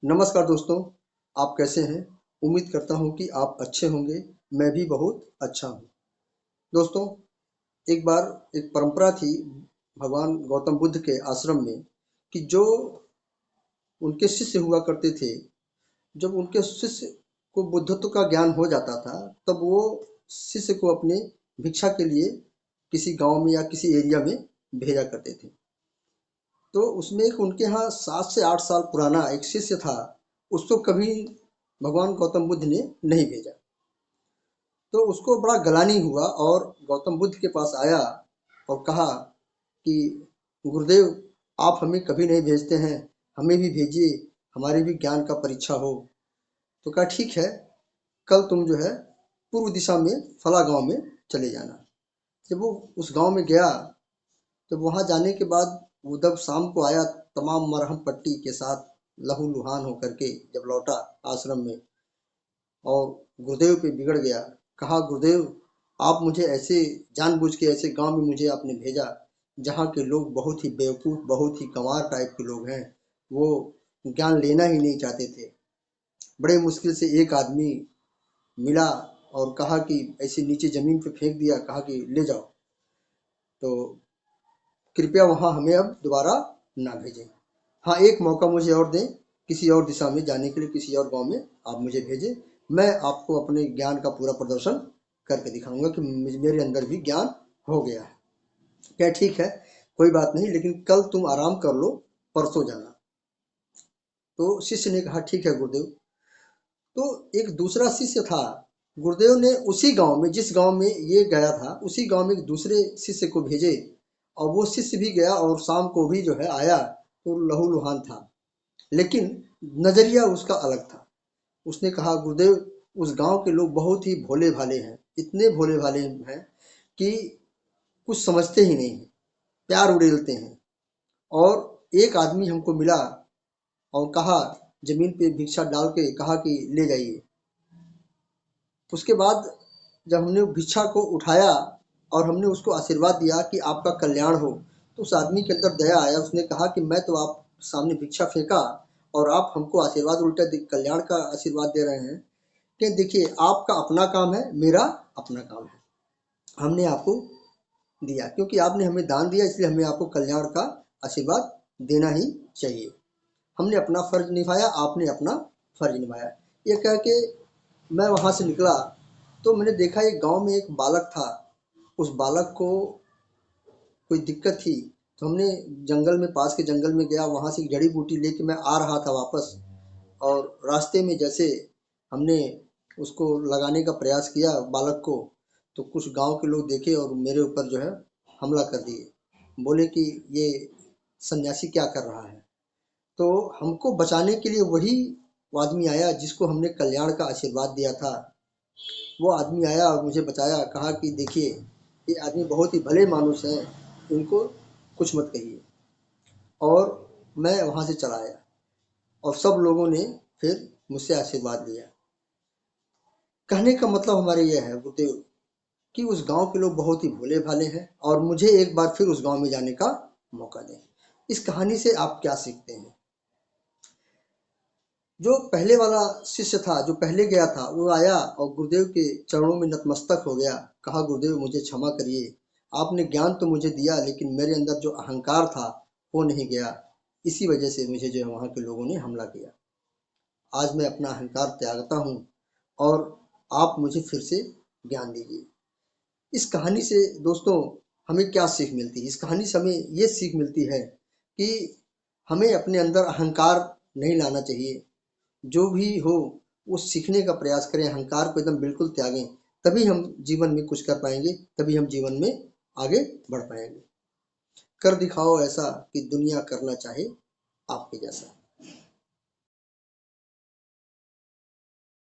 नमस्कार दोस्तों, आप कैसे हैं? उम्मीद करता हूँ कि आप अच्छे होंगे। मैं भी बहुत अच्छा हूँ। दोस्तों, एक बार एक परंपरा थी भगवान गौतम बुद्ध के आश्रम में कि जो उनके शिष्य हुआ करते थे, जब उनके शिष्य को बुद्धत्व का ज्ञान हो जाता था, तब वो शिष्य को अपने भिक्षा के लिए किसी गांव में या किसी एरिया में भेजा करते थे। तो उसमें एक उनके यहाँ 7 से 8 साल पुराना एक शिष्य था, उसको कभी भगवान गौतम बुद्ध ने नहीं भेजा। तो उसको बड़ा ग्लानि हुआ और गौतम बुद्ध के पास आया और कहा कि गुरुदेव, आप हमें कभी नहीं भेजते हैं, हमें भी भेजिए, हमारी भी ज्ञान का परीक्षा हो। तो कहा ठीक है, कल तुम जो है पूर्व दिशा में फला गांव में चले जाना। जब वो उस गांव में गया, तो वहां जाने के बाद वो जब शाम को आया, तमाम मरहम पट्टी के साथ लहू लुहान होकर के जब लौटा आश्रम में, और गुरुदेव पे बिगड़ गया। कहा, गुरुदेव, आप मुझे ऐसे जानबूझ के ऐसे गांव में मुझे आपने भेजा जहाँ के लोग बहुत ही बेवकूफ़, बहुत ही गंवार टाइप के लोग हैं। वो ज्ञान लेना ही नहीं चाहते थे। बड़े मुश्किल से एक आदमी मिला और कहा कि ऐसे नीचे ज़मीन पे फेंक दिया, कहा कि ले जाओ, तो कृपया वहाँ हमें अब दोबारा ना भेजें। हाँ, एक मौका मुझे और दें, किसी और दिशा में जाने के लिए किसी और गांव में आप मुझे भेजें। मैं आपको अपने ज्ञान का पूरा प्रदर्शन करके दिखाऊंगा कि मेरे अंदर भी ज्ञान हो गया है। क्या ठीक है, कोई बात नहीं, लेकिन कल तुम आराम कर लो, परसों जाना। तो शिष्य ने कहा ठीक है गुरुदेव। तो एक दूसरा शिष्य था, गुरुदेव ने उसी गांव में, जिस गांव में ये गया था, उसी गांव में एक दूसरे शिष्य को भेजे, और वो शिष्य भी गया और शाम को भी जो है आया, तो लहूलुहान था, लेकिन नजरिया उसका अलग था। उसने कहा, गुरुदेव, उस गांव के लोग बहुत ही भोले भाले हैं, इतने भोले भाले हैं कि कुछ समझते ही नहीं हैं, प्यार उड़ेलते हैं। और एक आदमी हमको मिला और कहा, जमीन पे भिक्षा डाल के कहा कि ले जाइए। उसके बाद जब हमने भिक्षा को उठाया और हमने उसको आशीर्वाद दिया कि आपका कल्याण हो, तो उस आदमी के अंदर दया आया। उसने कहा कि मैं तो आप सामने भिक्षा फेंका और आप हमको आशीर्वाद, उल्टा कल्याण का आशीर्वाद दे रहे हैं। कि देखिए, आपका अपना काम है, मेरा अपना काम है। हमने आपको दिया क्योंकि आपने हमें दान दिया, इसलिए हमें आपको कल्याण का आशीर्वाद देना ही चाहिए। हमने अपना फर्ज निभाया, आपने अपना फर्ज निभाया। ये कह के मैं वहाँ से निकला, तो मैंने देखा एक गांव में एक बालक था। उस बालक को कोई दिक्कत थी, तो हमने जंगल में, पास के जंगल में गया, वहाँ से एक जड़ी बूटी लेके मैं आ रहा था वापस, और रास्ते में जैसे हमने उसको लगाने का प्रयास किया बालक को, तो कुछ गांव के लोग देखे और मेरे ऊपर जो है हमला कर दिए। बोले कि ये सन्यासी क्या कर रहा है। तो हमको बचाने के लिए वही आदमी आया जिसको हमने कल्याण का आशीर्वाद दिया था। वो आदमी आया और मुझे बचाया, कहा कि देखिए, ये आदमी बहुत ही भले मानुस हैं, इनको कुछ मत कहिए। और मैं वहाँ से चला आया और सब लोगों ने फिर मुझसे आशीर्वाद लिया। कहने का मतलब हमारे यह है गुरुदेव कि उस गांव के लोग बहुत ही भोले भाले हैं, और मुझे एक बार फिर उस गांव में जाने का मौका दें। इस कहानी से आप क्या सीखते हैं? जो पहले वाला शिष्य था, जो पहले गया था, वो आया और गुरुदेव के चरणों में नतमस्तक हो गया। कहा, गुरुदेव, मुझे क्षमा करिए, आपने ज्ञान तो मुझे दिया, लेकिन मेरे अंदर जो अहंकार था वो नहीं गया, इसी वजह से मुझे जो है वहाँ के लोगों ने हमला किया। आज मैं अपना अहंकार त्यागता हूँ और आप मुझे फिर से ज्ञान दीजिए। इस कहानी से दोस्तों हमें क्या सीख मिलती है? इस कहानी से हमें ये सीख मिलती है कि हमें अपने अंदर अहंकार नहीं लाना चाहिए। जो भी हो वो सीखने का प्रयास करें, अहंकार को एकदम बिल्कुल त्यागें, तभी हम जीवन में कुछ कर पाएंगे, तभी हम जीवन में आगे बढ़ पाएंगे। कर दिखाओ ऐसा कि दुनिया करना चाहे आपके जैसा।